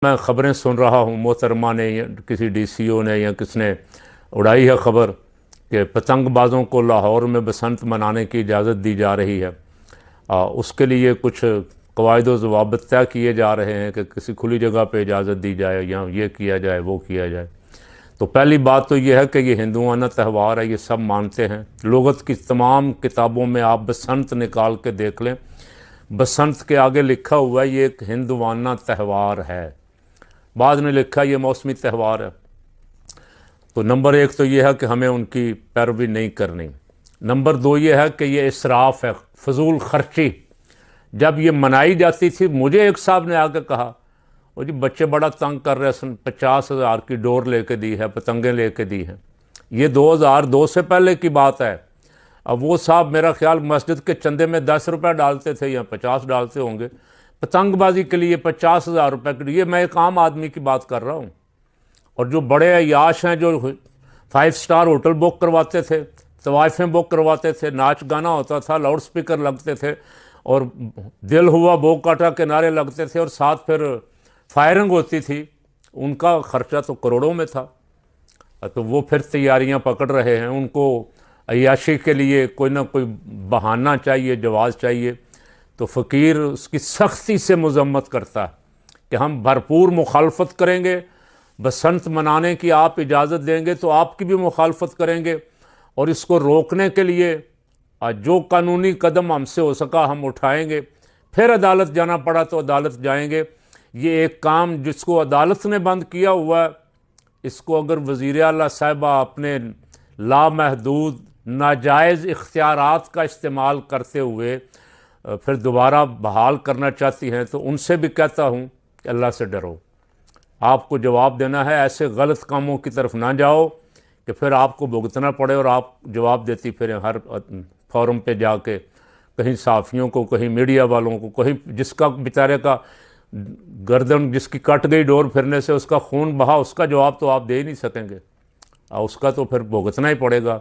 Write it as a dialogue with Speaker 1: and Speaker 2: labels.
Speaker 1: मैं ख़बरें सुन रहा हूँ, मोहतरमा ने या किसी डीसीओ ने या किसने उड़ाई है ख़बर कि पतंगबाज़ों को लाहौर में बसंत मनाने की इजाज़त दी जा रही है। उसके लिए कुछ कवायद व ज़वाबित तय किए जा रहे हैं कि किसी खुली जगह पे इजाज़त दी जाए या ये किया जाए वो किया जाए। तो पहली बात तो ये है कि ये हिंदुआना त्यौहार है, ये सब मानते हैं। लुग़त की तमाम किताबों में आप बसंत निकाल के देख लें, बसंत के आगे लिखा हुआ है ये एक हिंदुआना त्यौहार है, बाद में लिखा ये मौसमी त्यौहार है। तो नंबर एक तो ये है कि हमें उनकी पैरवी नहीं करनी। नंबर दो ये है कि ये इसराफ़ है, फजूल खर्ची। जब ये मनाई जाती थी, मुझे एक साहब ने आकर कहा, वो जी बच्चे बड़ा तंग कर रहे हैं, 50,000 की डोर लेके दी है, पतंगें लेके दी हैं। ये 2002 से पहले की बात है। अब वो साहब मेरा ख्याल मस्जिद के चंदे में 10 रुपये डालते थे या 50 डालते होंगे, पतंगबाजी के लिए 50,000 रुपये के लिए। मैं एक आम आदमी की बात कर रहा हूँ। और जो बड़े अयाश हैं, जो 5 स्टार होटल बुक करवाते थे, तवाइफें बुक करवाते थे, नाच गाना होता था, लाउड स्पीकर लगते थे और दिल हुआ बो काटा के नारे लगते थे और साथ फिर फायरिंग होती थी, उनका खर्चा तो करोड़ों में था। तो वो फिर तैयारियां पकड़ रहे हैं। उनको अय्याशी के लिए कोई ना कोई बहाना चाहिए, जवाज़ चाहिए। तो फ़कीर उसकी सख्ती से मज़म्मत करता है कि हम भरपूर मुखालफत करेंगे। बसंत मनाने की आप इजाज़त देंगे तो आपकी भी मुखालफत करेंगे, और इसको रोकने के लिए जो कानूनी कदम हमसे हो सका हम उठाएंगे। फिर अदालत जाना पड़ा तो अदालत जाएंगे। ये एक काम जिसको अदालत ने बंद किया हुआ है, इसको अगर वज़ीर आला साहिबा अपने लामहदूद नाजायज़ इख्तियारात का इस्तेमाल करते हुए फिर दोबारा बहाल करना चाहती हैं, तो उनसे भी कहता हूँ कि अल्लाह से डरो। आपको जवाब देना है, ऐसे गलत कामों की तरफ ना जाओ कि फिर आपको भुगतना पड़े और आप जवाब देती फिर हर फोरम पे जाके, कहीं सहाफ़ियों को, कहीं मीडिया वालों को, कहीं जिसका बेचारे का गर्दन जिसकी कट गई डोर फिरने से, उसका खून बहा, उसका जवाब तो आप दे ही नहीं सकेंगे, उसका तो फिर भुगतना ही पड़ेगा।